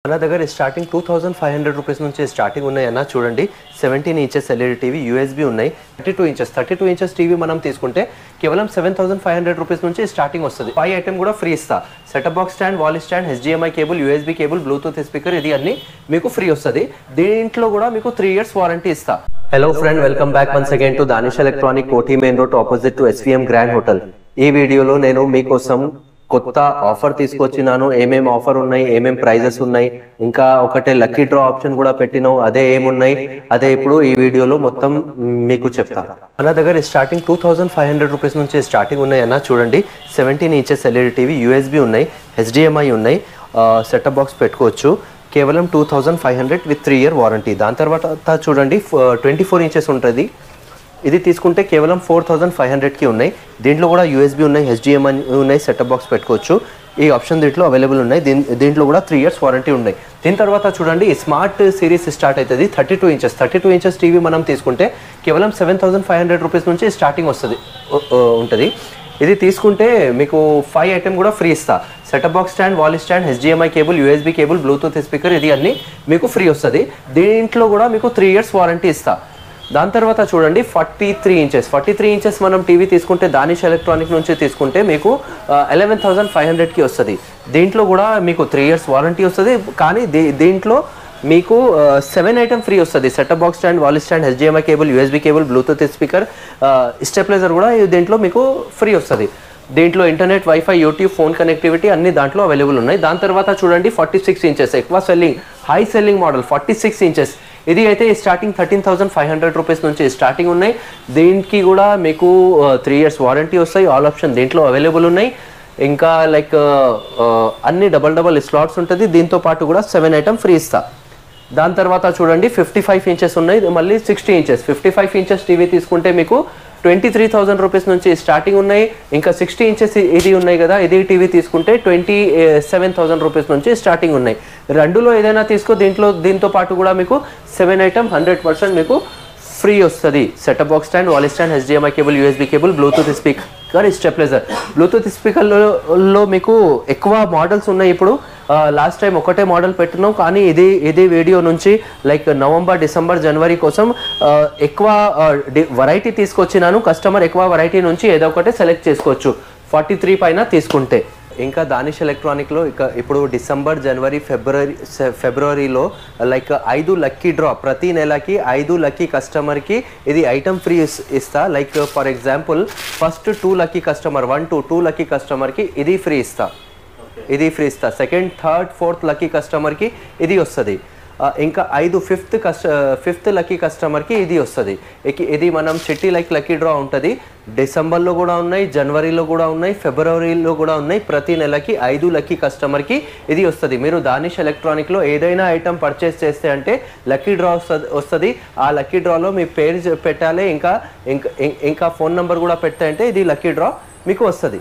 మన దగ్గర starting 2500 rupees నుంచి స్టార్టింగ్ ఉన్నాయన్న చూడండి 17 ఇంచెస్ ఎల్ఈడి టీవీ యూఎస్బీ ఉన్నాయి 32 ఇంచెస్ టీవీ మనం తీసుకుంటే కేవలం 7500 రూపీస్ నుంచి స్టార్టింగ్ వస్తుంది 5 ఐటమ్ కూడా ఫ్రీ ఇస్తా setup box stand wall stand HDMI cable USB cable Bluetooth speaker ఇది అన్ని మీకు ఫ్రీ వస్తుంది దీంట్లో కూడా మీకు 3 ఇయర్స్ వారంటీ ఇస్తా hello friend welcome back once again to Danish electronic Koti main road opposite to SVM grand hotel ఈ వీడియోలో నేను మీకోసం కొత్త ఆఫర్ తీసుకొచ్చినాను ఏమేం ఆఫర్ ఉన్నాయి ఏమేం ప్రైజెస్ ఉన్నాయి ఇంకా ఒకటే లక్కీ డ్రా ఆప్షన్ కూడా పెట్టినాం అదే ఏమున్నాయి అదే ఇప్పుడు ఈ వీడియోలో మొత్తం మీకు చెప్తా మన దగ్గర స్టార్టింగ్ 2500 రూపీస్ నుంచి స్టార్టింగ్ ఉన్నాయన్న చూడండి 17 ఇంచెస్ ఎల్ఈడి టీవీ యూఎస్బీ ఉన్నాయి HDMI ఉన్నాయి సెటప్ బాక్స్ పెట్టుకోవచ్చు కేవలం 2500 విత్ 3 ఇయర్ వారంటీ దాని తర్వాత చూడండి 24 ఇంచెస్ ఉంటుంది ఇది తీసుకుంటే కేవలం 4500 కి ఉన్నాయి దీంట్లో కూడా యూఎస్బీ ఉన్నాయి HDMI ఉన్నాయి సెటప్ బాక్స్ పెట్టుకోవచ్చు ఈ ఆప్షన్ దీంట్లో అవైలబుల్ ఉన్నాయి దీంట్లో కూడా 3 ఇయర్స్ వారంటీ ఉన్నాయి దీని తర్వాత చూడండి స్మార్ట్ సిరీస్ స్టార్ట్ అవుతుంది 32 ఇంచెస్ టీవీ మనం తీసుకుంటే కేవలం 7500 రూపీస్ నుంచి స్టార్టింగ్ ఉంటుంది ఇది తీసుకుంటే మీకు 5 ఐటమ్ కూడా ఫ్రీ ఇస్తా setup box stand wall stand HDMI cable USB cable Bluetooth speaker ఇది అన్ని మీకు ఫ్రీ వస్తుంది దీంట్లో కూడా మీకు 3 ఇయర్స్ వారంటీ ఇస్తా దాని తర్వాత చూడండి 43 ఇంచెస్ మనం టీవీ తీసుకుంటే దానిష్ ఎలక్ట్రానిక్ నుంచి తీసుకుంటే మీకు 11500 కి వస్తుంది దీంట్లో కూడా మీకు 3 ఇయర్స్ వారంటీ వస్తుంది కానీ దీంట్లో మీకు 7 ఐటమ్ ఫ్రీ వస్తుంది setup box stand wall stand HDMI cable USB cable Bluetooth speaker stabiliser కూడా దీంట్లో మీకు ఫ్రీ వస్తుంది దీంట్లో internet wifi YouTube phone connectivity అన్ని దాంట్లో అవైలబుల్ ఉన్నాయి దాని తర్వాత చూడండి 46 ఇంచెస్ ఎక్కువ selling high selling model 46 inches ఇది అయితే స్టార్టింగ్ 13500 రూపీస్ నుంచి స్టార్టింగ్ ఉన్నాయి దీనికి కూడా మీకు 3 ఇయర్స్ వారంటీ వస్తాయి ఆల్ ఆప్షన్ దీంట్లో అవైలబుల్ ఉన్నాయి ఇంకా లైక్ అన్ని డబల్ స్లాట్స్ ఉంటుంది దీంతో పాటు కూడా 7 ఐటమ్ ఫ్రీ ఇస్తా దాని తర్వాత చూడండి 55 ఇంచెస్ ఉన్నాయి మళ్ళీ 60 ఇంచెస్ 55 ఇంచెస్ టీవీ తీసుకుంటే మీకు 23,000 రూపీస్ నుంచి స్టార్టింగ్ ఉన్నాయి ఇంకా 60 ఇంచెస్ ఇది ఉన్నాయి కదా ఇది టీవీ తీసుకుంటే 27,000 రూపీస్ నుంచి స్టార్టింగ్ ఉన్నాయి రెండులో ఏదైనా తీసుకో దీంతో పాటు కూడా మీకు 7 ఐటమ్ 100% మీకు ఫ్రీ వస్తుంది setup box stand wall stand HDMI cable USB cable Bluetooth speaker stabilizer Bluetooth స్పీకర్లో మీకు ఎక్కువ మోడల్స్ ఉన్నాయి ఇప్పుడు లాస్ట్ టైం ఒకటే మోడల్ పెట్టినాం కానీ ఇది వీడియో నుంచి లైక్ నవంబర్ డిసెంబర్ జనవరి కోసం ఎక్కువ వెరైటీ తీసుకొచ్చినాను కస్టమర్ ఎక్కువ వెరైటీ నుంచి ఏదో ఒకటి సెలెక్ట్ చేసుకోవచ్చు 43 పైన తీసుకుంటే ఇంకా దానిష్ ఎలక్ట్రానిక్లో ఇప్పుడు డిసెంబర్ జనవరి ఫిబ్రవరిలో లైక్ 5 లక్కీ డ్రా ప్రతి నెలకి 5 లక్కీ కస్టమర్కి ఇది ఐటమ్ ఫ్రీ ఇస్తా like for example first 2 lucky customer 2 lucky కస్టమర్కి ఇది ఫ్రీ ఇస్తా సెకండ్ థర్డ్ ఫోర్త్ లక్కీ కస్టమర్కి ఇది వస్తుంది ఇంకా 5 ఫిఫ్త్ లక్కీ కస్టమర్కి ఇది వస్తుంది ఇది మనం చిట్టి లక్కీ డ్రా ఉంటుంది డిసెంబర్లో కూడా ఉన్నాయి జనవరిలో కూడా ఉన్నాయి ఫిబ్రవరిలో కూడా ఉన్నాయి ప్రతి నెలకి 5 లక్కీ కస్టమర్కి ఇది వస్తుంది మీరు దానిష్ ఎలక్ట్రానిక్లో ఏదైనా ఐటమ్ పర్చేస్ చేస్తే అంటే లక్కీ డ్రా వస్తుంది ఆ లక్కీ డ్రాలో మీ పేరు పెట్టాలి ఇంకా ఫోన్ నెంబర్ కూడా పెడితే అంటే ఇది లక్కీ డ్రా మీకు వస్తుంది